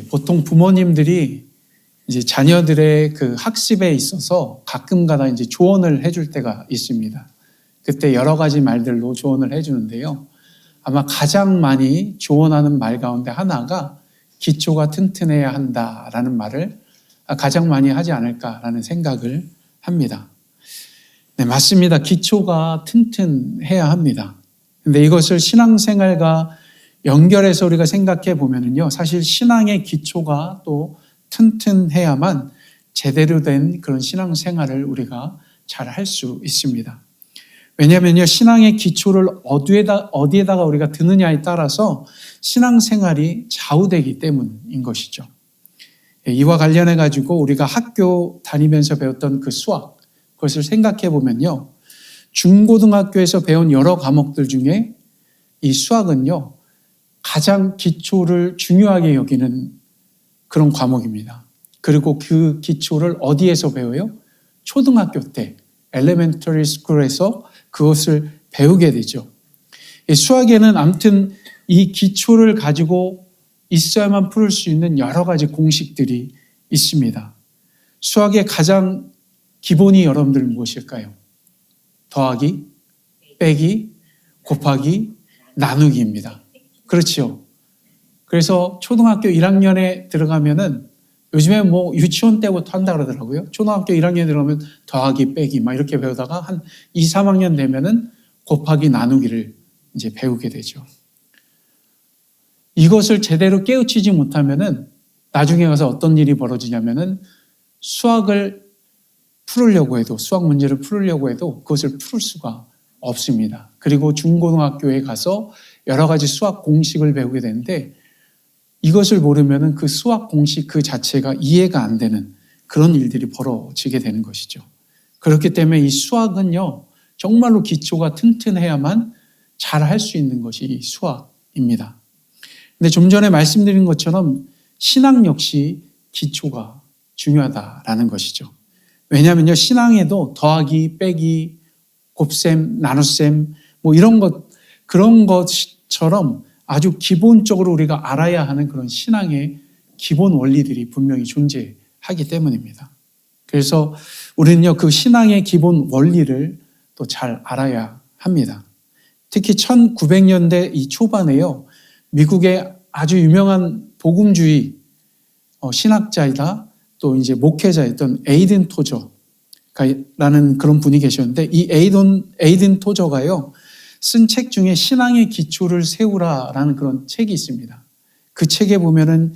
보통 부모님들이 이제 자녀들의 그 학습에 있어서 가끔가다 이제 조언을 해줄 때가 있습니다. 그때 여러 가지 말들로 조언을 해주는데요. 아마 가장 많이 조언하는 말 가운데 하나가 기초가 튼튼해야 한다라는 말을 가장 많이 하지 않을까라는 생각을 합니다. 네, 맞습니다. 기초가 튼튼해야 합니다. 근데 이것을 신앙생활과 연결해서 우리가 생각해 보면은요, 사실 신앙의 기초가 또 튼튼해야만 제대로 된 그런 신앙생활을 우리가 잘 할 수 있습니다. 왜냐하면요, 신앙의 기초를 어디에다가 우리가 드느냐에 따라서 신앙생활이 좌우되기 때문인 것이죠. 이와 관련해 가지고 우리가 학교 다니면서 배웠던 그 수학, 그것을 생각해 보면요, 중고등학교에서 배운 여러 과목들 중에 이 수학은요, 가장 기초를 중요하게 여기는 그런 과목입니다. 그리고 그 기초를 어디에서 배워요? 초등학교 때 엘레멘터리 스쿨에서 그것을 배우게 되죠. 수학에는 아무튼 이 기초를 가지고 있어야만 풀을 수 있는 여러 가지 공식들이 있습니다. 수학의 가장 기본이 여러분들 무엇일까요? 더하기, 빼기, 곱하기, 나누기입니다. 그렇죠. 그래서 초등학교 1학년에 들어가면은 요즘에 뭐 유치원 때부터 한다 그러더라고요. 초등학교 1학년에 들어가면 더하기, 빼기 막 이렇게 배우다가 한 2, 3학년 되면은 곱하기, 나누기를 이제 배우게 되죠. 이것을 제대로 깨우치지 못하면은 나중에 가서 어떤 일이 벌어지냐면은 수학을 풀으려고 해도, 수학 문제를 풀으려고 해도 그것을 풀을 수가 없습니다. 그리고 중고등학교에 가서 여러 가지 수학 공식을 배우게 되는데 이것을 모르면은 그 수학 공식 그 자체가 이해가 안 되는 그런 일들이 벌어지게 되는 것이죠. 그렇기 때문에 이 수학은요, 정말로 기초가 튼튼해야만 잘 할 수 있는 것이 이 수학입니다. 근데 좀 전에 말씀드린 것처럼 신앙 역시 기초가 중요하다라는 것이죠. 왜냐하면요, 신앙에도 더하기, 빼기, 곱셈, 나눗셈 뭐 이런 것, 그런 것처럼 아주 기본적으로 우리가 알아야 하는 그런 신앙의 기본 원리들이 분명히 존재하기 때문입니다. 그래서 우리는요, 그 신앙의 기본 원리를 또 잘 알아야 합니다. 특히 1900년대 이 초반에요, 미국의 아주 유명한 복음주의 신학자이다 또 이제 목회자였던 에이든 토저라는 그런 분이 계셨는데 이 에이든 토저가요, 쓴 책 중에 신앙의 기초를 세우라라는 그런 책이 있습니다. 그 책에 보면은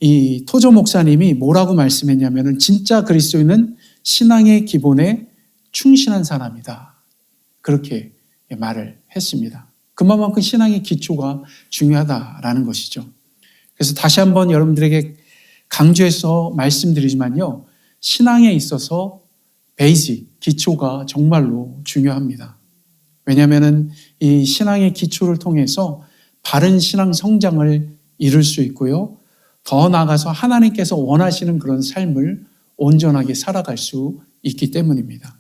이 토저 목사님이 뭐라고 말씀했냐면은 진짜 그리스도인은 신앙의 기본에 충실한 사람이다. 그렇게 말을 했습니다. 그만큼 신앙의 기초가 중요하다라는 것이죠. 그래서 다시 한번 여러분들에게 강조해서 말씀드리지만요, 신앙에 있어서 베이직, 기초가 정말로 중요합니다. 왜냐하면 이 신앙의 기초를 통해서 바른 신앙 성장을 이룰 수 있고요, 더 나아가서 하나님께서 원하시는 그런 삶을 온전하게 살아갈 수 있기 때문입니다.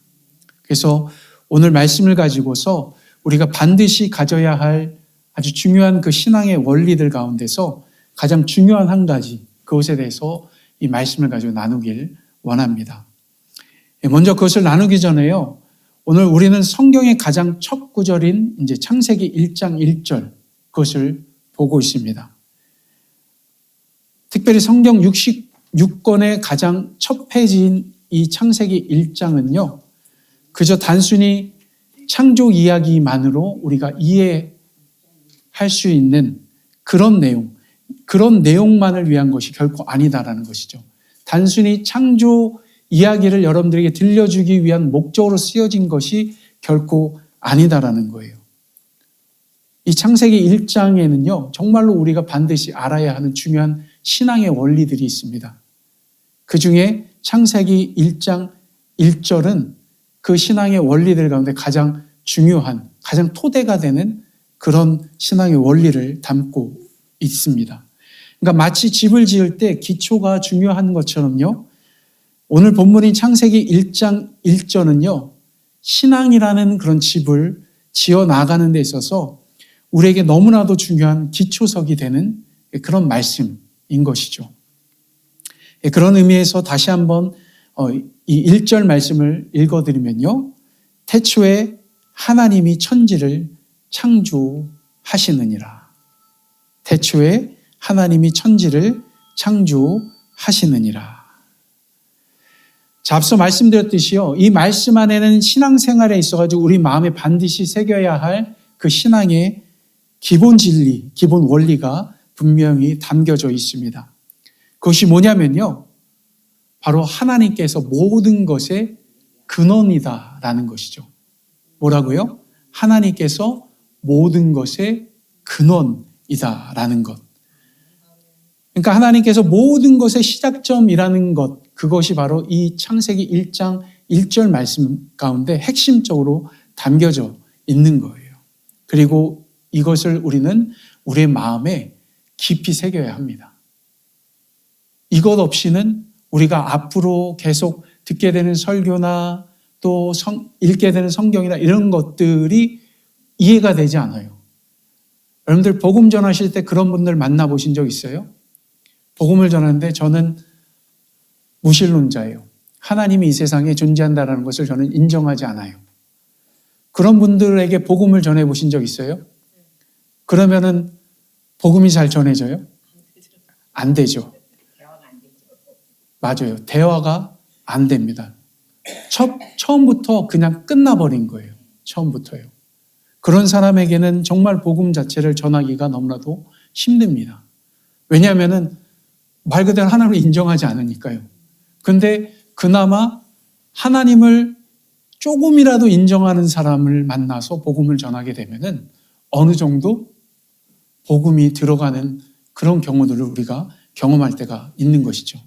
그래서 오늘 말씀을 가지고서 우리가 반드시 가져야 할 아주 중요한 그 신앙의 원리들 가운데서 가장 중요한 한 가지, 그것에 대해서 이 말씀을 가지고 나누길 원합니다. 먼저 그것을 나누기 전에요, 오늘 우리는 성경의 가장 첫 구절인 이제 창세기 1장 1절 그것을 보고 있습니다. 특별히 성경 66권의 가장 첫 페이지인 이 창세기 1장은요, 그저 단순히 창조 이야기만으로 우리가 이해할 수 있는 그런 내용만을 위한 것이 결코 아니다라는 것이죠. 단순히 창조 이야기를 여러분들에게 들려주기 위한 목적으로 쓰여진 것이 결코 아니다라는 거예요. 이 창세기 1장에는요, 정말로 우리가 반드시 알아야 하는 중요한 신앙의 원리들이 있습니다. 그 중에 창세기 1장 1절은 그 신앙의 원리들 가운데 가장 중요한, 가장 토대가 되는 그런 신앙의 원리를 담고 있습니다. 그러니까 마치 집을 지을 때 기초가 중요한 것처럼요, 오늘 본문인 창세기 1장 1절은요, 신앙이라는 그런 집을 지어 나가는 데 있어서 우리에게 너무나도 중요한 기초석이 되는 그런 말씀인 것이죠. 그런 의미에서 다시 한번 이 1절 말씀을 읽어드리면요. 태초에 하나님이 천지를 창조하시느니라. 태초에 하나님이 천지를 창조하시느니라. 자, 앞서 말씀드렸듯이요. 이 말씀 안에는 신앙생활에 있어가지고 우리 마음에 반드시 새겨야 할 그 신앙의 기본 진리, 기본 원리가 분명히 담겨져 있습니다. 그것이 뭐냐면요. 바로 하나님께서 모든 것의 근원이다라는 것이죠. 뭐라고요? 하나님께서 모든 것의 근원이다라는 것. 그러니까 하나님께서 모든 것의 시작점이라는 것, 그것이 바로 이 창세기 1장 1절 말씀 가운데 핵심적으로 담겨져 있는 거예요. 그리고 이것을 우리는 우리의 마음에 깊이 새겨야 합니다. 이것 없이는 우리가 앞으로 계속 듣게 되는 설교나 또 읽게 되는 성경이나 이런 것들이 이해가 되지 않아요. 여러분들 복음 전하실 때 그런 분들 만나보신 적 있어요? 복음을 전하는데 저는 무신론자예요. 하나님이 이 세상에 존재한다는 것을 저는 인정하지 않아요. 그런 분들에게 복음을 전해보신 적 있어요? 그러면은 복음이 잘 전해져요? 안 되죠. 맞아요. 대화가 안 됩니다. 처음부터 그냥 끝나버린 거예요. 처음부터요. 그런 사람에게는 정말 복음 자체를 전하기가 너무나도 힘듭니다. 왜냐하면은 말 그대로 하나님을 인정하지 않으니까요. 근데 그나마 하나님을 조금이라도 인정하는 사람을 만나서 복음을 전하게 되면은 어느 정도 복음이 들어가는 그런 경우들을 우리가 경험할 때가 있는 것이죠.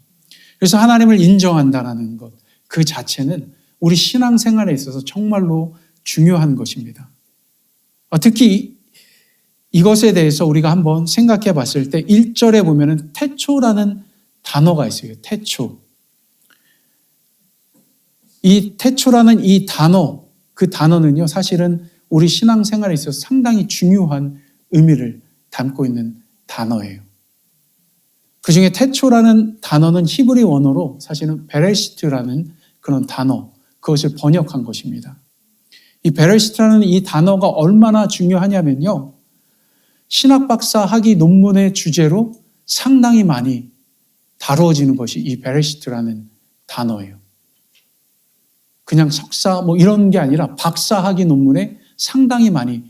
그래서 하나님을 인정한다는 것, 그 자체는 우리 신앙생활에 있어서 정말로 중요한 것입니다. 특히 이것에 대해서 우리가 한번 생각해 봤을 때 1절에 보면은 태초라는 단어가 있어요. 태초. 이 태초라는 이 단어, 그 단어는요, 사실은 우리 신앙생활에 있어서 상당히 중요한 의미를 담고 있는 단어예요. 그 중에 태초라는 단어는 히브리 원어로 사실은 베레시트라는 그런 단어, 그것을 번역한 것입니다. 이 베레시트라는 이 단어가 얼마나 중요하냐면요. 신학 박사 학위 논문의 주제로 상당히 많이 다루어지는 것이 이 베레시트라는 단어예요. 그냥 석사 뭐 이런 게 아니라 박사 학위 논문에 상당히 많이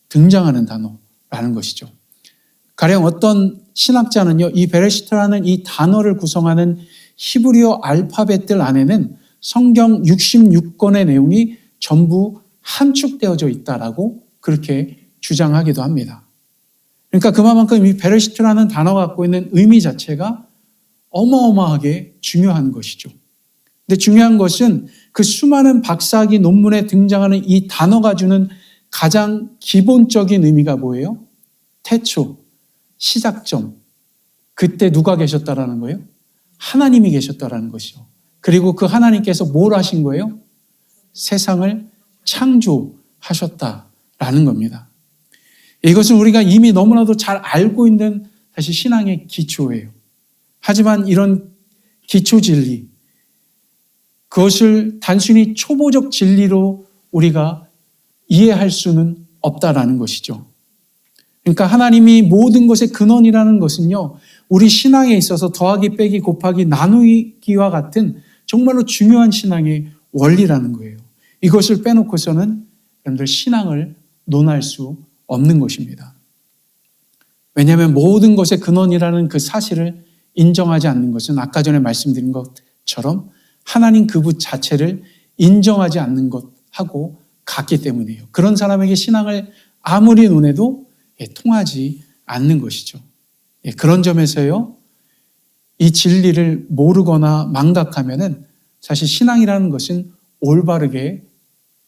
등장하는 단어라는 것이죠. 가령 어떤 신학자는요, 이 베레시트라는 이 단어를 구성하는 히브리어 알파벳들 안에는 성경 66권의 내용이 전부 함축되어져 있다라고 그렇게 주장하기도 합니다. 그러니까 그만큼 이 베레시트라는 단어가 갖고 있는 의미 자체가 어마어마하게 중요한 것이죠. 근데 중요한 것은 그 수많은 박사학위 논문에 등장하는 이 단어가 주는 가장 기본적인 의미가 뭐예요? 태초, 시작점. 그때 누가 계셨다라는 거예요? 하나님이 계셨다라는 것이죠. 그리고 그 하나님께서 뭘 하신 거예요? 세상을 창조하셨다라는 겁니다. 이것은 우리가 이미 너무나도 잘 알고 있는 사실 신앙의 기초예요. 하지만 이런 기초 진리, 그것을 단순히 초보적 진리로 우리가 이해할 수는 없다라는 것이죠. 그러니까 하나님이 모든 것의 근원이라는 것은요, 우리 신앙에 있어서 더하기 빼기 곱하기 나누기와 같은 정말로 중요한 신앙의 원리라는 거예요. 이것을 빼놓고서는 여러분들 신앙을 논할 수 없는 것입니다. 왜냐하면 모든 것의 근원이라는 그 사실을 인정하지 않는 것은 아까 전에 말씀드린 것처럼 하나님 그분 자체를 인정하지 않는 것하고 같기 때문이에요. 그런 사람에게 신앙을 아무리 논해도 통하지 않는 것이죠. 그런 점에서요, 이 진리를 모르거나 망각하면은 사실 신앙이라는 것은 올바르게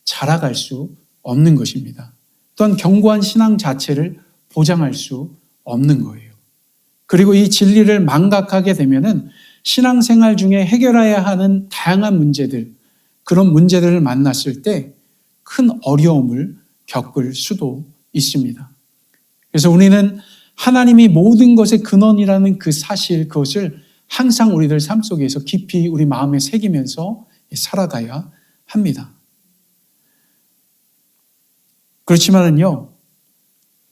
자라갈 수 없는 것입니다. 또한 견고한 신앙 자체를 보장할 수 없는 거예요. 그리고 이 진리를 망각하게 되면은 신앙생활 중에 해결해야 하는 다양한 문제들, 그런 문제들을 만났을 때 큰 어려움을 겪을 수도 있습니다. 그래서 우리는 하나님이 모든 것의 근원이라는 그 사실, 그것을 항상 우리들 삶 속에서 깊이 우리 마음에 새기면서 살아가야 합니다. 그렇지만은요,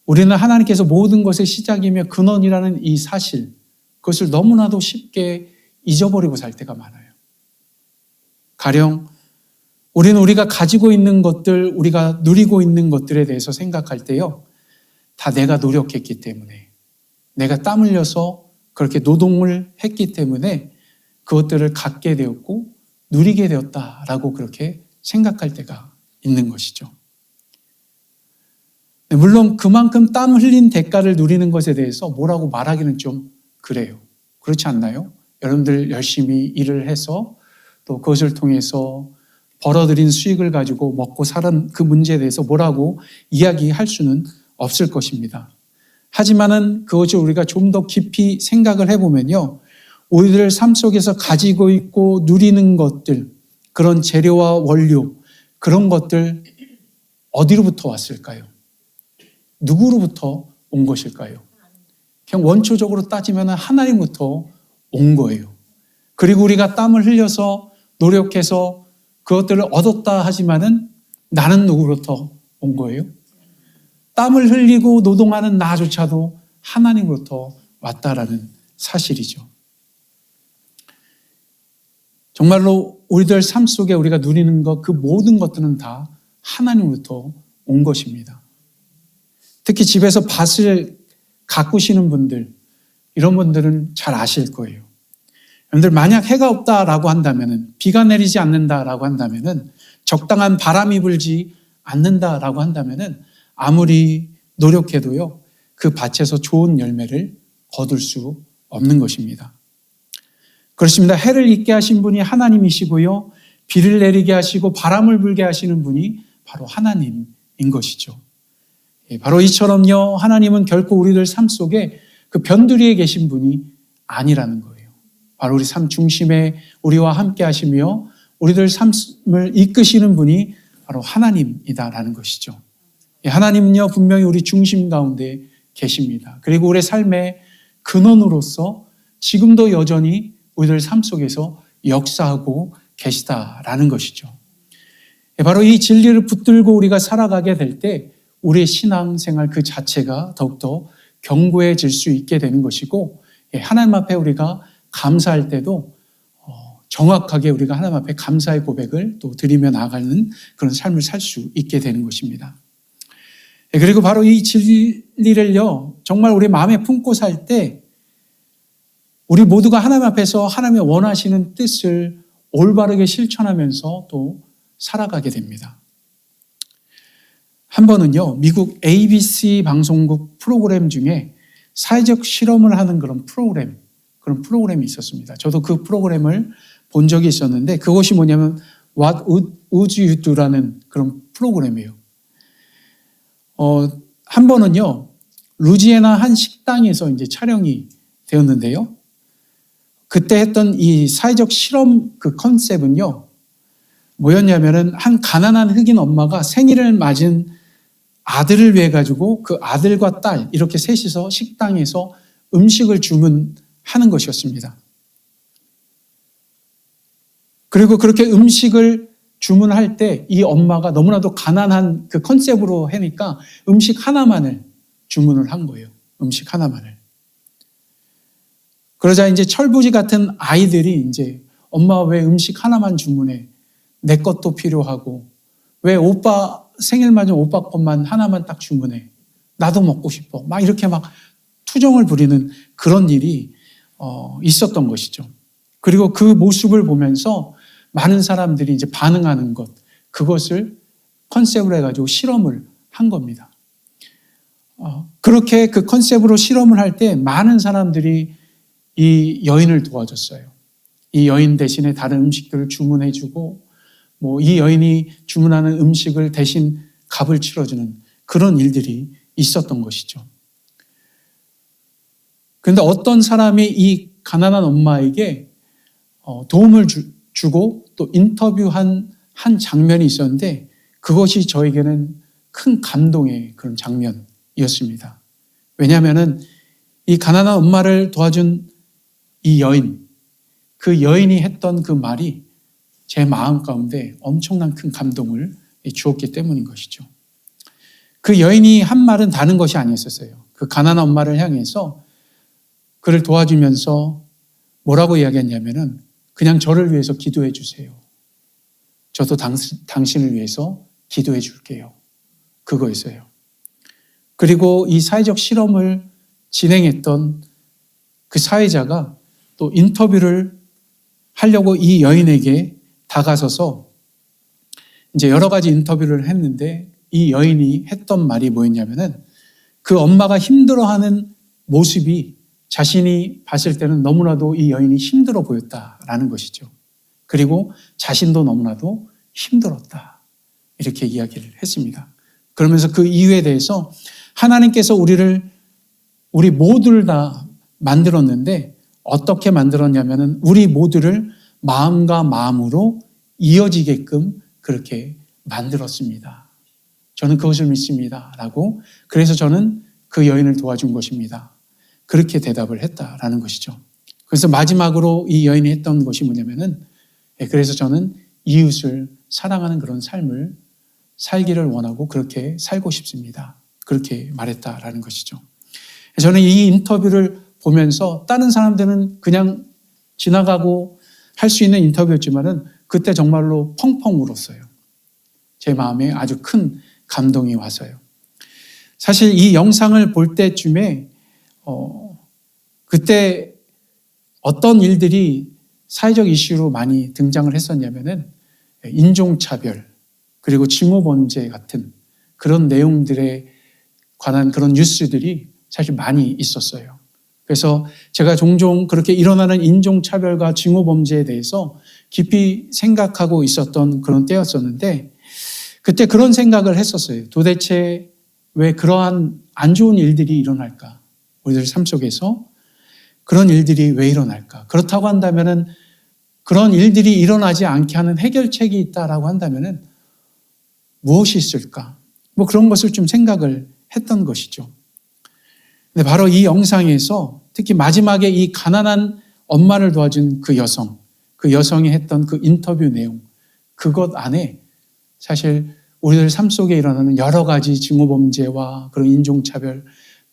우리는 하나님께서 모든 것의 시작이며 근원이라는 이 사실, 그것을 너무나도 쉽게 잊어버리고 살 때가 많아요. 가령 우리는 우리가 가지고 있는 것들, 우리가 누리고 있는 것들에 대해서 생각할 때요, 다 내가 노력했기 때문에, 내가 땀 흘려서 그렇게 노동을 했기 때문에 그것들을 갖게 되었고 누리게 되었다라고 그렇게 생각할 때가 있는 것이죠. 물론 그만큼 땀 흘린 대가를 누리는 것에 대해서 뭐라고 말하기는 좀 그래요. 그렇지 않나요? 여러분들 열심히 일을 해서 또 그것을 통해서 벌어들인 수익을 가지고 먹고 사는 그 문제에 대해서 뭐라고 이야기할 수는 없을 것입니다. 하지만은 그것을 우리가 좀 더 깊이 생각을 해보면요, 우리들 삶 속에서 가지고 있고 누리는 것들, 그런 재료와 원료, 그런 것들 어디로부터 왔을까요? 누구로부터 온 것일까요? 그냥 원초적으로 따지면 하나님부터 온 거예요. 그리고 우리가 땀을 흘려서 노력해서 그것들을 얻었다 하지만은 나는 누구로부터 온 거예요? 땀을 흘리고 노동하는 나조차도 하나님으로부터 왔다라는 사실이죠. 정말로 우리들 삶 속에 우리가 누리는 것, 그 모든 것들은 다 하나님으로부터 온 것입니다. 특히 집에서 밭을 가꾸시는 분들, 이런 분들은 잘 아실 거예요. 여러분들 만약 해가 없다라고 한다면은, 비가 내리지 않는다라고 한다면은, 적당한 바람이 불지 않는다라고 한다면은 아무리 노력해도요, 그 밭에서 좋은 열매를 거둘 수 없는 것입니다. 그렇습니다. 해를 있게 하신 분이 하나님이시고요, 비를 내리게 하시고 바람을 불게 하시는 분이 바로 하나님인 것이죠. 바로 이처럼요, 하나님은 결코 우리들 삶 속에 그 변두리에 계신 분이 아니라는 거예요. 바로 우리 삶 중심에 우리와 함께 하시며 우리들 삶을 이끄시는 분이 바로 하나님이다라는 것이죠. 하나님은요, 분명히 우리 중심 가운데 계십니다. 그리고 우리의 삶의 근원으로서 지금도 여전히 우리들 삶 속에서 역사하고 계시다라는 것이죠. 바로 이 진리를 붙들고 우리가 살아가게 될 때 우리의 신앙생활 그 자체가 더욱더 견고해질 수 있게 되는 것이고, 하나님 앞에 우리가 감사할 때도 정확하게 우리가 하나님 앞에 감사의 고백을 또 드리며 나아가는 그런 삶을 살 수 있게 되는 것입니다. 그리고 바로 이 진리를요, 정말 우리 마음에 품고 살 때 우리 모두가 하나님 앞에서 하나님의 원하시는 뜻을 올바르게 실천하면서 또 살아가게 됩니다. 한 번은요, 미국 ABC 방송국 프로그램 중에 사회적 실험을 하는 그런 프로그램이 있었습니다. 저도 그 프로그램을 본 적이 있었는데, 그것이 뭐냐면 What Would You Do라는 그런 프로그램이에요. 한 번은요, 루지애나 한 식당에서 이제 촬영이 되었는데요. 그때 했던 이 사회적 실험 그 컨셉은요, 뭐였냐면은 한 가난한 흑인 엄마가 생일을 맞은 아들을 위해 가지고 그 아들과 딸 이렇게 셋이서 식당에서 음식을 주문하는 것이었습니다. 그리고 그렇게 음식을 주문할 때 이 엄마가 너무나도 가난한 그 컨셉으로 하니까 음식 하나만을 주문을 한 거예요. 음식 하나만을. 그러자 이제 철부지 같은 아이들이 이제 엄마 왜 음식 하나만 주문해? 내 것도 필요하고 왜 오빠 생일 맞은 오빠 것만 하나만 딱 주문해? 나도 먹고 싶어. 막 이렇게 막 투정을 부리는 그런 일이 있었던 것이죠. 그리고 그 모습을 보면서 많은 사람들이 이제 반응하는 것, 그것을 컨셉으로 해가지고 실험을 한 겁니다. 그렇게 그 컨셉으로 실험을 할 때 많은 사람들이 이 여인을 도와줬어요. 이 여인 대신에 다른 음식들을 주문해주고, 뭐 이 여인이 주문하는 음식을 대신 값을 치러주는 그런 일들이 있었던 것이죠. 그런데 어떤 사람이 이 가난한 엄마에게 도움을 주고 또 인터뷰한 한 장면이 있었는데, 그것이 저에게는 큰 감동의 그런 장면이었습니다. 왜냐하면은 이 가난한 엄마를 도와준 이 여인, 그 여인이 했던 그 말이 제 마음 가운데 엄청난 큰 감동을 주었기 때문인 것이죠. 그 여인이 한 말은 다른 것이 아니었어요. 그 가난한 엄마를 향해서 그를 도와주면서 뭐라고 이야기했냐면은 그냥 저를 위해서 기도해 주세요. 저도 당신을 위해서 기도해 줄게요. 그거였어요. 그리고 이 사회적 실험을 진행했던 그 사회자가 또 인터뷰를 하려고 이 여인에게 다가서서 이제 여러 가지 인터뷰를 했는데 이 여인이 했던 말이 뭐였냐면은 그 엄마가 힘들어하는 모습이 자신이 봤을 때는 너무나도 이 여인이 힘들어 보였다라는 것이죠. 그리고 자신도 너무나도 힘들었다. 이렇게 이야기를 했습니다. 그러면서 그 이유에 대해서 하나님께서 우리 모두를 다 만들었는데 어떻게 만들었냐면은 우리 모두를 마음과 마음으로 이어지게끔 그렇게 만들었습니다. 저는 그것을 믿습니다. 라고 그래서 저는 그 여인을 도와준 것입니다. 그렇게 대답을 했다라는 것이죠. 그래서 마지막으로 이 여인이 했던 것이 뭐냐면은 그래서 저는 이웃을 사랑하는 그런 삶을 살기를 원하고 그렇게 살고 싶습니다. 그렇게 말했다라는 것이죠. 저는 이 인터뷰를 보면서 다른 사람들은 그냥 지나가고 할 수 있는 인터뷰였지만은 그때 정말로 펑펑 울었어요. 제 마음에 아주 큰 감동이 와서요. 사실 이 영상을 볼 때쯤에 그때 어떤 일들이 사회적 이슈로 많이 등장을 했었냐면은 인종차별 그리고 징후범죄 같은 그런 내용들에 관한 그런 뉴스들이 사실 많이 있었어요. 그래서 제가 종종 그렇게 일어나는 인종차별과 징후범죄에 대해서 깊이 생각하고 있었던 그런 때였었는데 그때 그런 생각을 했었어요. 도대체 왜 그러한 안 좋은 일들이 일어날까? 우리들 삶 속에서 그런 일들이 왜 일어날까? 그렇다고 한다면은 그런 일들이 일어나지 않게 하는 해결책이 있다라고 한다면은 무엇이 있을까? 뭐 그런 것을 좀 생각을 했던 것이죠. 근데 바로 이 영상에서 특히 마지막에 이 가난한 엄마를 도와준 그 여성이 했던 그 인터뷰 내용, 그것 안에 사실 우리들 삶 속에 일어나는 여러 가지 징후범죄와 그런 인종차별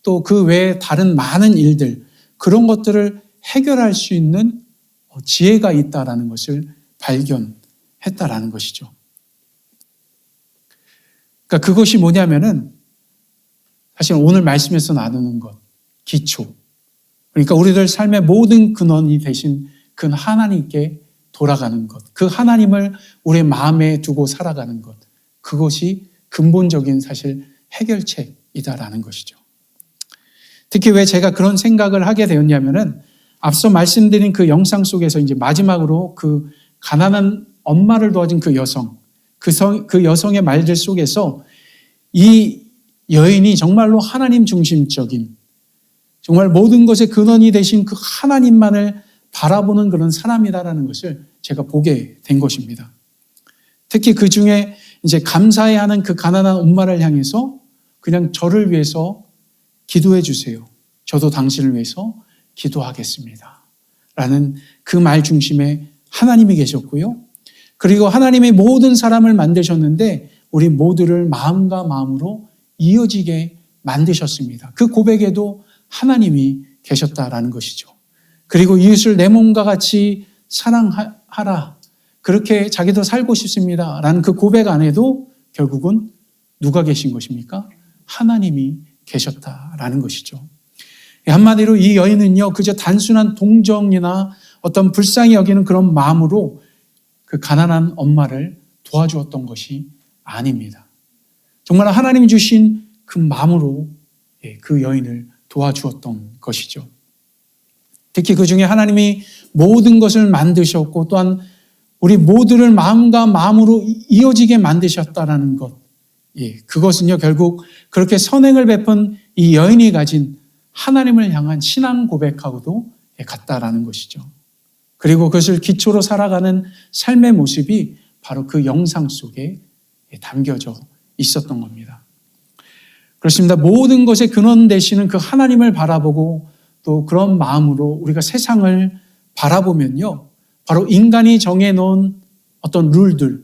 또 그 외에 다른 많은 일들 그런 것들을 해결할 수 있는 지혜가 있다라는 것을 발견했다라는 것이죠. 그러니까 그것이 뭐냐면은 사실 오늘 말씀에서 나누는 것, 기초. 그러니까 우리들 삶의 모든 근원이 되신 그 하나님께 돌아가는 것, 그 하나님을 우리의 마음에 두고 살아가는 것, 그것이 근본적인 사실 해결책이다라는 것이죠. 특히 왜 제가 그런 생각을 하게 되었냐면은 앞서 말씀드린 그 영상 속에서 이제 마지막으로 그 가난한 엄마를 도와준 그 여성, 그 여성의 말들 속에서 이 여인이 정말로 하나님 중심적인 정말 모든 것의 근원이 되신 그 하나님만을 바라보는 그런 사람이다라는 것을 제가 보게 된 것입니다. 특히 그 중에 이제 감사해야 하는 그 가난한 엄마를 향해서 그냥 저를 위해서 기도해 주세요. 저도 당신을 위해서 기도하겠습니다. 라는 그 말 중심에 하나님이 계셨고요. 그리고 하나님이 모든 사람을 만드셨는데 우리 모두를 마음과 마음으로 이어지게 만드셨습니다. 그 고백에도 하나님이 계셨다라는 것이죠. 그리고 이웃을 내 몸과 같이 사랑하라. 그렇게 자기도 살고 싶습니다. 라는 그 고백 안에도 결국은 누가 계신 것입니까? 하나님이 계셨다라는 것이죠. 한마디로 이 여인은요, 그저 단순한 동정이나 어떤 불쌍히 여기는 그런 마음으로 그 가난한 엄마를 도와주었던 것이 아닙니다. 정말 하나님이 주신 그 마음으로 그 여인을 도와주었던 것이죠. 특히 그 중에 하나님이 모든 것을 만드셨고 또한 우리 모두를 마음과 마음으로 이어지게 만드셨다라는 것. 그것은요, 결국 그렇게 선행을 베푼 이 여인이 가진 하나님을 향한 신앙 고백하고도 같다라는 것이죠. 그리고 그것을 기초로 살아가는 삶의 모습이 바로 그 영상 속에 담겨져 있었던 겁니다. 그렇습니다. 모든 것의 근원 되시는 그 하나님을 바라보고 또 그런 마음으로 우리가 세상을 바라보면요, 바로 인간이 정해놓은 어떤 룰들,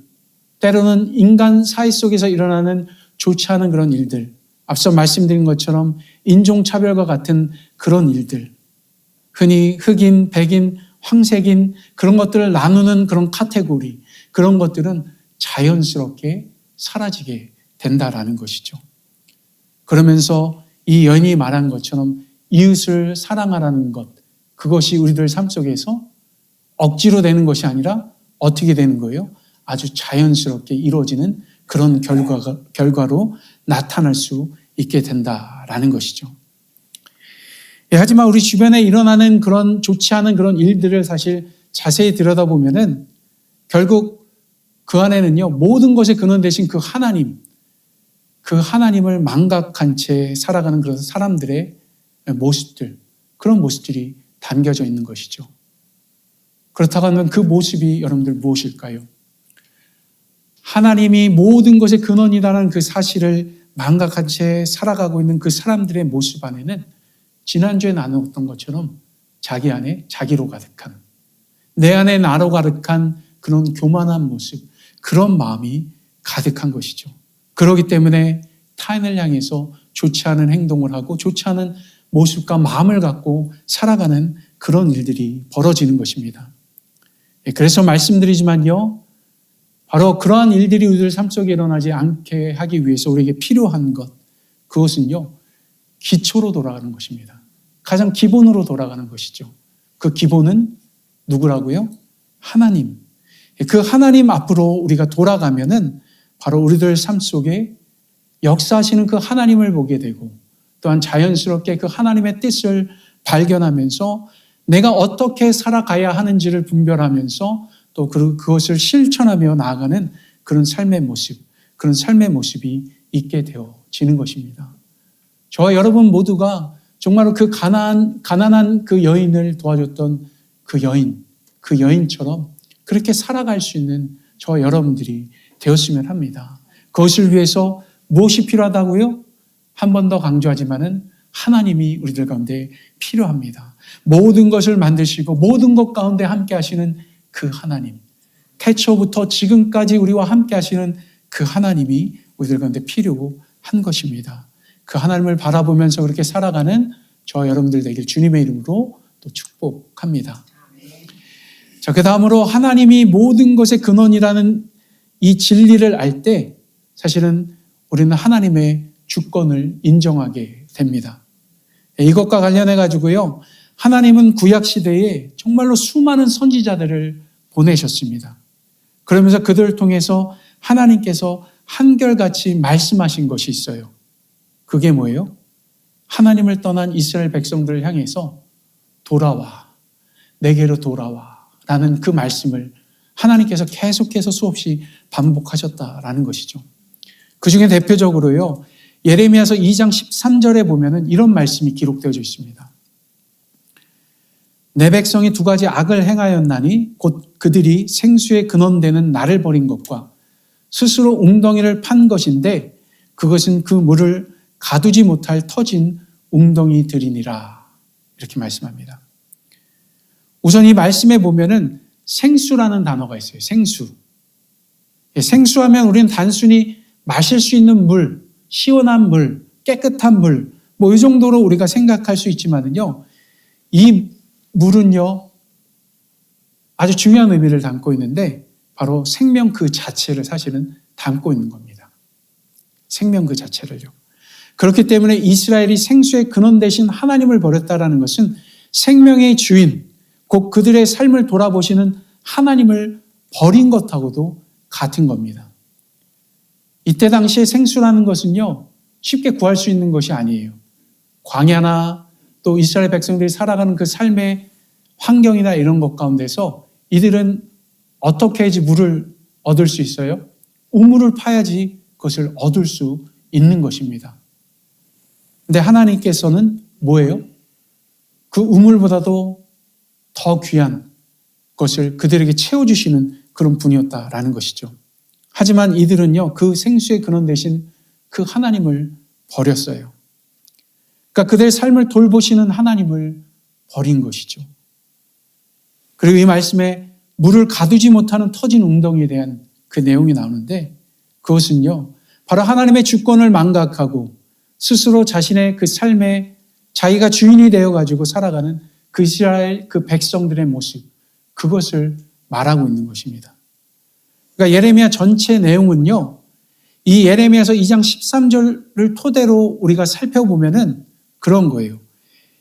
때로는 인간 사회 속에서 일어나는 좋지 않은 그런 일들, 앞서 말씀드린 것처럼 인종차별과 같은 그런 일들, 흔히 흑인, 백인, 황색인 그런 것들을 나누는 그런 카테고리, 그런 것들은 자연스럽게 사라지게 된다라는 것이죠. 그러면서 이 여인이 말한 것처럼 이웃을 사랑하라는 것, 그것이 우리들 삶 속에서 억지로 되는 것이 아니라 어떻게 되는 거예요? 아주 자연스럽게 이루어지는 그런 결과로 나타날 수 있게 된다라는 것이죠. 하지만 우리 주변에 일어나는 그런 좋지 않은 그런 일들을 사실 자세히 들여다보면은 결국 그 안에는요, 모든 것의 근원 되신 그 하나님을 망각한 채 살아가는 그런 사람들의 모습들, 그런 모습들이 담겨져 있는 것이죠. 그렇다고 하면 그 모습이 여러분들 무엇일까요? 하나님이 모든 것의 근원이라는 그 사실을 망각한 채 살아가고 있는 그 사람들의 모습 안에는 지난주에 나누었던 것처럼 자기 안에 자기로 가득한, 내 안에 나로 가득한 그런 교만한 모습, 그런 마음이 가득한 것이죠. 그렇기 때문에 타인을 향해서 좋지 않은 행동을 하고 좋지 않은 모습과 마음을 갖고 살아가는 그런 일들이 벌어지는 것입니다. 그래서 말씀드리지만요, 바로 그러한 일들이 우리들 삶 속에 일어나지 않게 하기 위해서 우리에게 필요한 것, 그것은요, 기초로 돌아가는 것입니다. 가장 기본으로 돌아가는 것이죠. 그 기본은 누구라고요? 하나님. 그 하나님 앞으로 우리가 돌아가면은 바로 우리들 삶 속에 역사하시는 그 하나님을 보게 되고, 또한 자연스럽게 그 하나님의 뜻을 발견하면서 내가 어떻게 살아가야 하는지를 분별하면서 또 그것을 실천하며 나아가는 그런 삶의 모습, 그런 삶의 모습이 있게 되어지는 것입니다. 저와 여러분 모두가 정말로 그 가난한 그 여인을 도와줬던 그 여인처럼 그렇게 살아갈 수 있는 저와 여러분들이 되었으면 합니다. 그것을 위해서 무엇이 필요하다고요? 한 번 더 강조하지만은 하나님이 우리들 가운데 필요합니다. 모든 것을 만드시고 모든 것 가운데 함께 하시는 그 하나님, 태초부터 지금까지 우리와 함께 하시는 그 하나님이 우리들 가운데 필요한 것입니다. 그 하나님을 바라보면서 그렇게 살아가는 저와 여러분들 되길 주님의 이름으로 또 축복합니다. 자, 그 다음으로 하나님이 모든 것의 근원이라는 이 진리를 알 때 사실은 우리는 하나님의 주권을 인정하게 됩니다. 이것과 관련해 가지고요, 하나님은 구약 시대에 정말로 수많은 선지자들을 보내셨습니다. 그러면서 그들을 통해서 하나님께서 한결같이 말씀하신 것이 있어요. 그게 뭐예요? 하나님을 떠난 이스라엘 백성들을 향해서 돌아와, 내게로 돌아와 라는 그 말씀을 하나님께서 계속해서 수없이 반복하셨다라는 것이죠. 그 중에 대표적으로요, 예레미야서 2장 13절에 보면은 이런 말씀이 기록되어져 있습니다. 내 백성이 두 가지 악을 행하였나니 곧 그들이 생수의 근원되는 나를 버린 것과 스스로 웅덩이를 판 것인데 그것은 그 물을 가두지 못할 터진 웅덩이들이니라. 이렇게 말씀합니다. 우선 이 말씀에 보면은 생수라는 단어가 있어요. 생수. 생수하면 우리는 단순히 마실 수 있는 물, 시원한 물, 깨끗한 물, 이 정도로 우리가 생각할 수 있지만은요, 이 물은요, 아주 중요한 의미를 담고 있는데, 바로 생명 그 자체를 사실은 담고 있는 겁니다. 생명 그 자체를요. 그렇기 때문에 이스라엘이 생수의 근원 대신 하나님을 버렸다라는 것은 생명의 주인, 곧 그들의 삶을 돌아보시는 하나님을 버린 것하고도 같은 겁니다. 이때 당시에 생수라는 것은요, 쉽게 구할 수 있는 것이 아니에요. 광야나 또 이스라엘 백성들이 살아가는 그 삶의 환경이나 이런 것 가운데서 이들은 어떻게 해야지 물을 얻을 수 있어요? 우물을 파야지 그것을 얻을 수 있는 것입니다. 근데 하나님께서는 뭐예요? 그 우물보다도 더 귀한 것을 그들에게 채워주시는 그런 분이었다라는 것이죠. 하지만 이들은요, 그 생수의 근원 대신 그 하나님을 버렸어요. 그러니까 그들의 삶을 돌보시는 하나님을 버린 것이죠. 그리고 이 말씀에 물을 가두지 못하는 터진 웅덩이에 대한 그 내용이 나오는데, 그것은요, 바로 하나님의 주권을 망각하고 스스로 자신의 그 삶에 자기가 주인이 되어가지고 살아가는 그 이스라엘 그 백성들의 모습, 그것을 말하고 있는 것입니다. 그러니까 예레미야 전체 내용은요, 이 예레미야서 2장 13절을 토대로 우리가 살펴보면은 그런 거예요.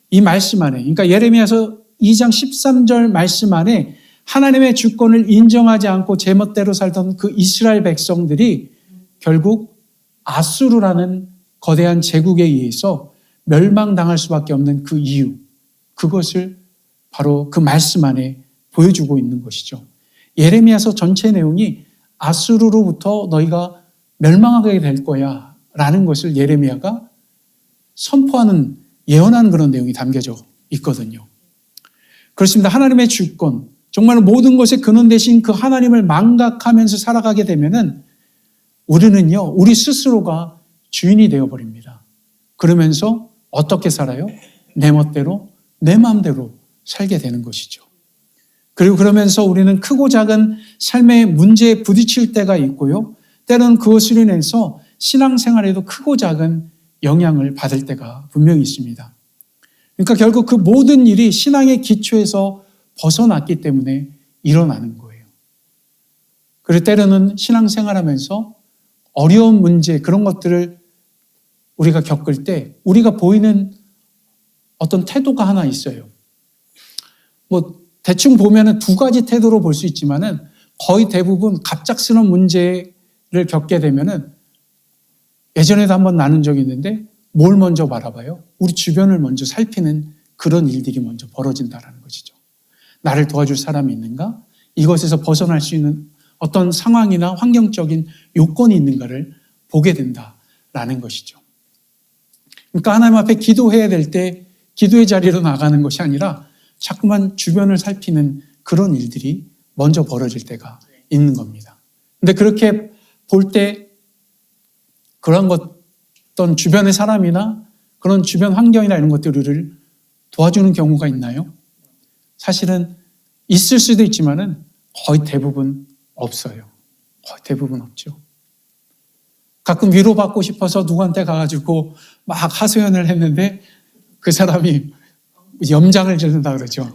이 말씀 안에, 그러니까 예레미야서 2장 13절 말씀 안에 하나님의 주권을 인정하지 않고 제멋대로 살던 그 이스라엘 백성들이 결국 아수르라는 거대한 제국에 의해서 멸망당할 수밖에 없는 그 이유, 그것을 바로 그 말씀 안에 보여주고 있는 것이죠. 예레미야서 전체 내용이 아수르로부터 너희가 멸망하게 될 거야 라는 것을 예레미야가 선포하는, 예언하는 그런 내용이 담겨져 있거든요. 그렇습니다. 하나님의 주권, 정말 모든 것의 근원 되신 그 하나님을 망각하면서 살아가게 되면은 우리는요, 우리 스스로가 주인이 되어버립니다. 그러면서 어떻게 살아요? 내 멋대로, 내 마음대로 살게 되는 것이죠. 그리고 그러면서 우리는 크고 작은 삶의 문제에 부딪힐 때가 있고요. 때로는 그것으로 인해서 신앙생활에도 크고 작은 영향을 받을 때가 분명히 있습니다. 그러니까 결국 그 모든 일이 신앙의 기초에서 벗어났기 때문에 일어나는 거예요. 그리고 때로는 신앙생활하면서 어려운 문제, 그런 것들을 우리가 겪을 때 우리가 보이는 어떤 태도가 하나 있어요. 대충 보면은 두 가지 태도로 볼 수 있지만은 거의 대부분 갑작스러운 문제를 겪게 되면은, 예전에도 한번 나눈 적이 있는데 뭘 먼저 바라봐요? 우리 주변을 먼저 살피는 그런 일들이 먼저 벌어진다는 것이죠. 나를 도와줄 사람이 있는가? 이것에서 벗어날 수 있는 어떤 상황이나 환경적인 요건이 있는가를 보게 된다라는 것이죠. 그러니까 하나님 앞에 기도해야 될 때 기도의 자리로 나가는 것이 아니라 자꾸만 주변을 살피는 그런 일들이 먼저 벌어질 때가 있는 겁니다. 근데 그렇게 볼 때 그런 어떤 주변의 사람이나 그런 주변 환경이나 이런 것들을 도와주는 경우가 있나요? 사실은 있을 수도 있지만은 거의 대부분 없어요. 거의 대부분 없죠. 가끔 위로받고 싶어서 누구한테 가가지고 막 하소연을 했는데 그 사람이 염장을 지른다 그러죠.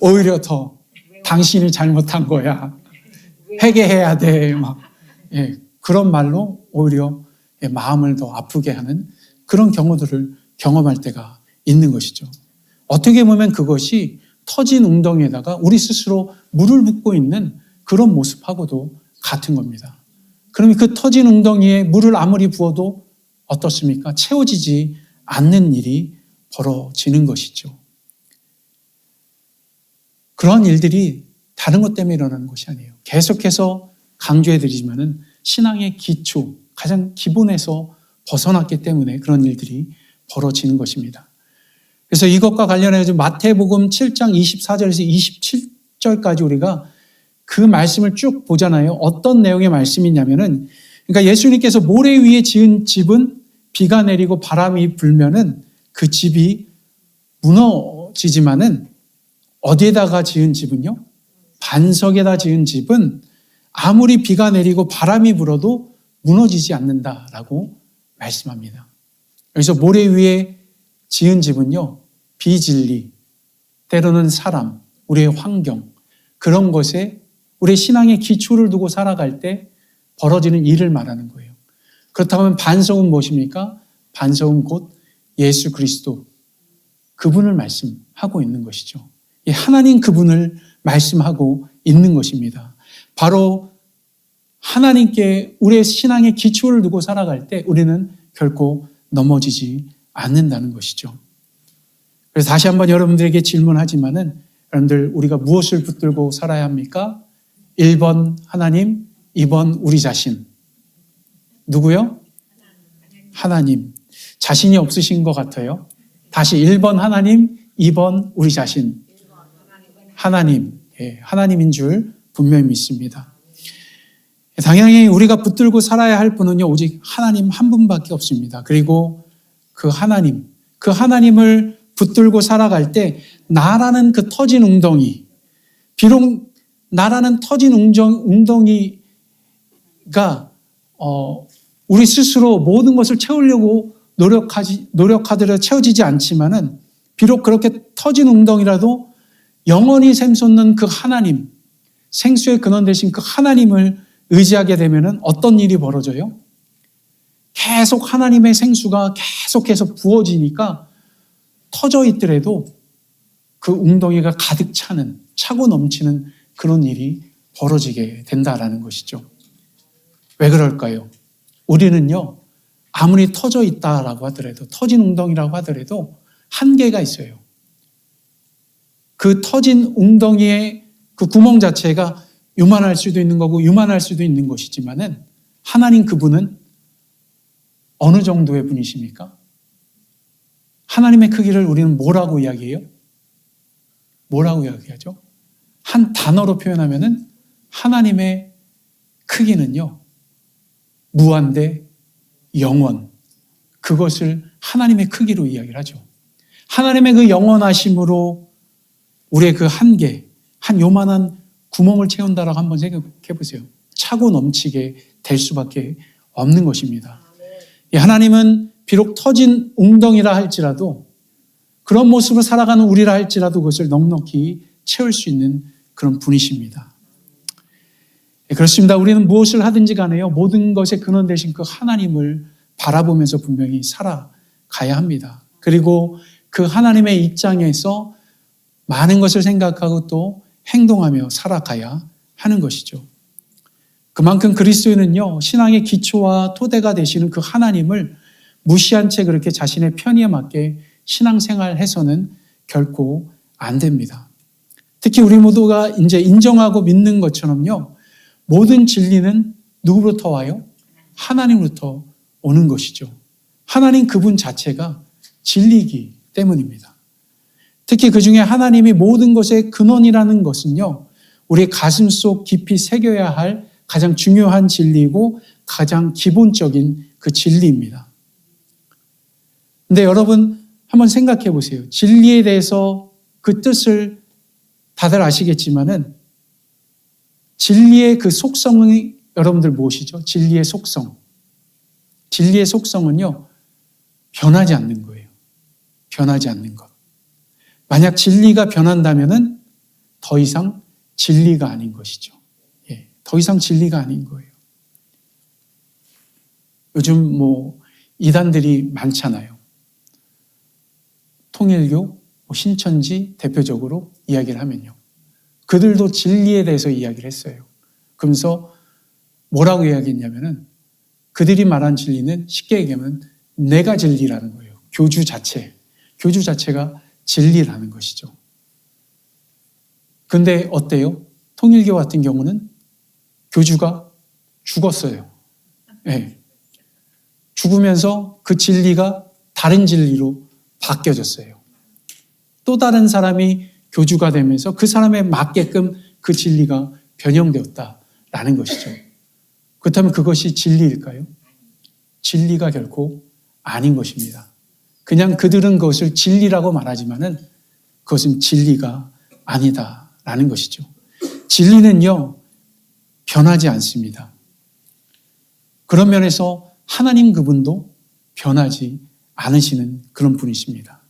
오히려 더 당신이 잘못한 거야. 회개해야 돼. 그런 말로 오히려 마음을 더 아프게 하는 그런 경우들을 경험할 때가 있는 것이죠. 어떻게 보면 그것이 터진 웅덩이에다가 우리 스스로 물을 붓고 있는 그런 모습하고도 같은 겁니다. 그러면 그 터진 웅덩이에 물을 아무리 부어도 어떻습니까? 채워지지 않는 일이 벌어지는 것이죠. 그런 일들이 다른 것 때문에 일어나는 것이 아니에요. 계속해서 강조해드리지만은 신앙의 기초, 가장 기본에서 벗어났기 때문에 그런 일들이 벌어지는 것입니다. 그래서 이것과 관련해서 마태복음 7장 24절에서 27절까지 우리가 그 말씀을 쭉 보잖아요. 어떤 내용의 말씀이냐면은, 그러니까 예수님께서 모래 위에 지은 집은 비가 내리고 바람이 불면은 그 집이 무너지지만은 어디에다가 지은 집은요? 반석에다 지은 집은 아무리 비가 내리고 바람이 불어도 무너지지 않는다라고 말씀합니다. 여기서 모래 위에 지은 집은요, 비진리, 때로는 사람, 우리의 환경, 그런 것에 우리의 신앙의 기초를 두고 살아갈 때 벌어지는 일을 말하는 거예요. 그렇다면 반석은 무엇입니까? 반석은 곧 예수 그리스도, 그분을 말씀하고 있는 것이죠. 하나님 그분을 말씀하고 있는 것입니다. 바로 하나님께 우리의 신앙의 기초를 두고 살아갈 때 우리는 결코 넘어지지 않는다는 것이죠. 그래서 다시 한번 여러분들에게 질문하지만은, 여러분들 우리가 무엇을 붙들고 살아야 합니까? 1번 하나님, 2번 우리 자신. 누구요? 하나님. 자신이 없으신 것 같아요. 다시 1번 하나님, 2번 우리 자신. 하나님. 하나님인 줄 분명히 믿습니다. 당연히 우리가 붙들고 살아야 할 분은요, 오직 하나님 한 분밖에 없습니다. 그리고 그 하나님을 붙들고 살아갈 때 나라는 그 터진 웅덩이, 비록 나라는 터진 웅덩이가 우리 스스로 모든 것을 채우려고 노력하더라도 채워지지 않지만은 비록 그렇게 터진 웅덩이라도 영원히 샘솟는 그 하나님, 생수의 근원 되신 그 하나님을 의지하게 되면은 어떤 일이 벌어져요? 계속 하나님의 생수가 계속해서 부어지니까 터져 있더라도 그 웅덩이가 가득 차는, 차고 넘치는 그런 일이 벌어지게 된다라는 것이죠. 왜 그럴까요? 우리는요, 아무리 터져 있다라고 하더라도, 터진 웅덩이라고 하더라도 한계가 있어요. 그 터진 웅덩이의 그 구멍 자체가 요만할 수도 있는 거고 요만할 수도 있는 것이지만은 하나님 그분은 어느 정도의 분이십니까? 하나님의 크기를 우리는 뭐라고 이야기해요? 뭐라고 이야기하죠? 한 단어로 표현하면은 하나님의 크기는요, 무한대 영원. 그것을 하나님의 크기로 이야기를 하죠. 하나님의 그 영원하심으로 우리의 그 한계, 한 요만한 구멍을 채운다라고 한번 생각해 보세요. 차고 넘치게 될 수밖에 없는 것입니다. 하나님은 비록 터진 웅덩이라 할지라도, 그런 모습으로 살아가는 우리라 할지라도 그것을 넉넉히 채울 수 있는 그런 분이십니다. 그렇습니다. 우리는 무엇을 하든지 간에요, 모든 것의 근원 되신 그 하나님을 바라보면서 분명히 살아가야 합니다. 그리고 그 하나님의 입장에서 많은 것을 생각하고 또 행동하며 살아가야 하는 것이죠. 그만큼 그리스도인은요, 신앙의 기초와 토대가 되시는 그 하나님을 무시한 채 그렇게 자신의 편의에 맞게 신앙생활해서는 결코 안 됩니다. 특히 우리 모두가 이제 인정하고 믿는 것처럼요, 모든 진리는 누구로부터 와요? 하나님으로부터 오는 것이죠. 하나님 그분 자체가 진리이기 때문입니다. 특히 그 중에 하나님이 모든 것의 근원이라는 것은요, 우리 가슴 속 깊이 새겨야 할 가장 중요한 진리이고 가장 기본적인 그 진리입니다. 근데 여러분 한번 생각해 보세요. 진리에 대해서 그 뜻을 다들 아시겠지만은 진리의 그 속성이 여러분들 무엇이죠? 진리의 속성. 진리의 속성은요, 변하지 않는 거예요. 변하지 않는 것. 만약 진리가 변한다면은 더 이상 진리가 아닌 것이죠. 예, 더 이상 진리가 아닌 거예요. 요즘 이단들이 많잖아요. 통일교, 신천지 대표적으로 이야기를 하면요. 그들도 진리에 대해서 이야기를 했어요. 그러면서 뭐라고 이야기했냐면은 그들이 말한 진리는 쉽게 얘기하면 내가 진리라는 거예요. 교주 자체가 진리라는 것이죠. 근데 어때요? 통일교 같은 경우는 교주가 죽었어요. 네. 죽으면서 그 진리가 다른 진리로 바뀌어졌어요. 또 다른 사람이 교주가 되면서 그 사람에 맞게끔 그 진리가 변형되었다라는 것이죠. 그렇다면 그것이 진리일까요? 진리가 결코 아닌 것입니다. 그냥 그들은 그것을 진리라고 말하지만은 그것은 진리가 아니다라는 것이죠. 진리는요, 변하지 않습니다. 그런 면에서 하나님 그분도 변하지 않으시는 그런 분이십니다.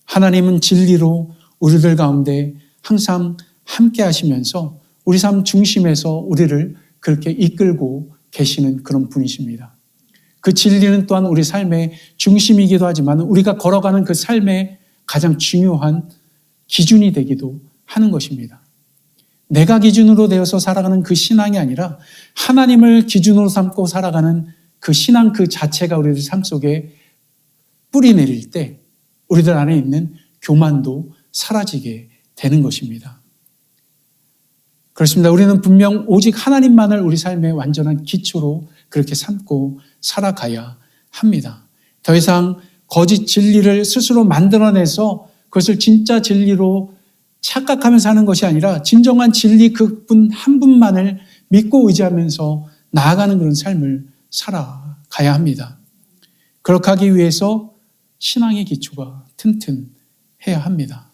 하나님은 진리로 우리들 가운데 항상 함께 하시면서 우리 삶 중심에서 우리를 그렇게 이끌고 계시는 그런 분이십니다. 그 진리는 또한 우리 삶의 중심이기도 하지만 우리가 걸어가는 그 삶의 가장 중요한 기준이 되기도 하는 것입니다. 내가 기준으로 되어서 살아가는 그 신앙이 아니라 하나님을 기준으로 삼고 살아가는 그 신앙 그 자체가 우리들 삶 속에 뿌리 내릴 때 우리들 안에 있는 교만도 사라지게 되는 것입니다. 그렇습니다. 우리는 분명 오직 하나님만을 우리 삶의 완전한 기초로 그렇게 삼고 살아가야 합니다. 더 이상 거짓 진리를 스스로 만들어내서 그것을 진짜 진리로 착각하면서 하는 것이 아니라 진정한 진리 그분 한 분만을 믿고 의지하면서 나아가는 그런 삶을 살아가야 합니다. 그렇게 하기 위해서 신앙의 기초가 튼튼해야 합니다.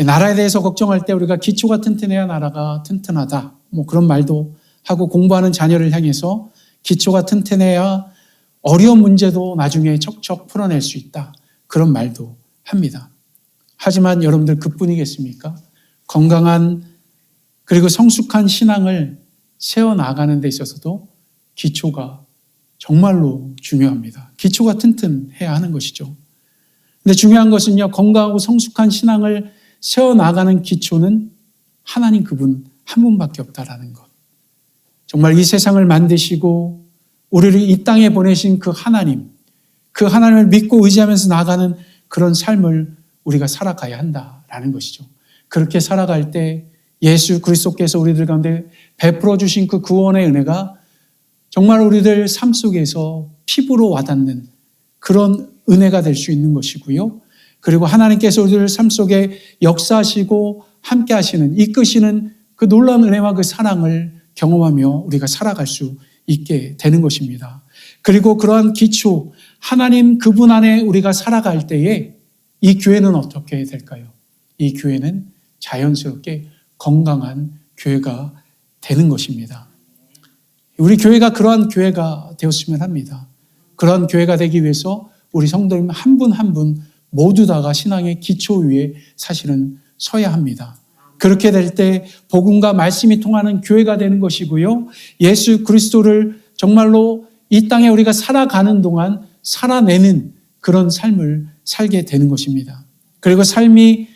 나라에 대해서 걱정할 때 우리가 기초가 튼튼해야 나라가 튼튼하다. 그런 말도 하고 공부하는 자녀를 향해서 기초가 튼튼해야 어려운 문제도 나중에 척척 풀어낼 수 있다. 그런 말도 합니다. 하지만 여러분들 그뿐이겠습니까? 건강한 그리고 성숙한 신앙을 세워나가는 데 있어서도 기초가 정말로 중요합니다. 기초가 튼튼해야 하는 것이죠. 근데 중요한 것은요, 건강하고 성숙한 신앙을 세워나가는 기초는 하나님 그분 한 분밖에 없다라는 것. 정말 이 세상을 만드시고 우리를 이 땅에 보내신 그 하나님을 믿고 의지하면서 나아가는 그런 삶을 우리가 살아가야 한다라는 것이죠. 그렇게 살아갈 때 예수 그리스도께서 우리들 가운데 베풀어 주신 그 구원의 은혜가 정말 우리들 삶 속에서 피부로 와닿는 그런 은혜가 될 수 있는 것이고요. 그리고 하나님께서 우리들 삶 속에 역사하시고 함께 하시는, 이끄시는 그 놀라운 은혜와 그 사랑을 경험하며 우리가 살아갈 수 있게 되는 것입니다. 그리고 그러한 기초, 하나님 그분 안에 우리가 살아갈 때에 이 교회는 어떻게 될까요? 이 교회는 자연스럽게 건강한 교회가 되는 것입니다. 우리 교회가 그러한 교회가 되었으면 합니다. 그러한 교회가 되기 위해서 우리 성도님 한 분 한 분 모두 다가 신앙의 기초 위에 사실은 서야 합니다. 그렇게 될 때 복음과 말씀이 통하는 교회가 되는 것이고요. 예수 그리스도를 정말로 이 땅에 우리가 살아가는 동안 살아내는 그런 삶을 살게 되는 것입니다. 그리고 삶이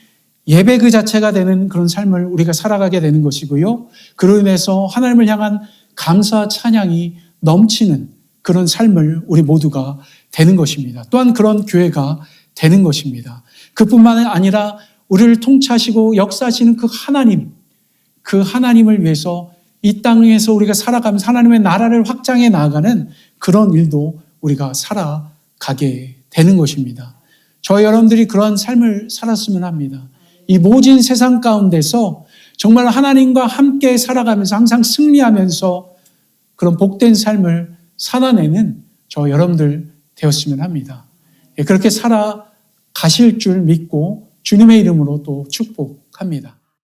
예배 그 자체가 되는 그런 삶을 우리가 살아가게 되는 것이고요. 그로 인해서 하나님을 향한 감사 찬양이 넘치는 그런 삶을 우리 모두가 되는 것입니다. 또한 그런 교회가 되는 것입니다. 그뿐만 아니라 우리를 통치하시고 역사하시는 그 하나님을 위해서 이 땅에서 우리가 살아가면서 하나님의 나라를 확장해 나아가는 그런 일도 우리가 살아가게 되는 것입니다. 저희 여러분들이 그러한 삶을 살았으면 합니다. 이 모진 세상 가운데서 정말 하나님과 함께 살아가면서 항상 승리하면서 그런 복된 삶을 살아내는 저 여러분들 되었으면 합니다. 그렇게 살아가실 줄 믿고 주님의 이름으로 또 축복합니다.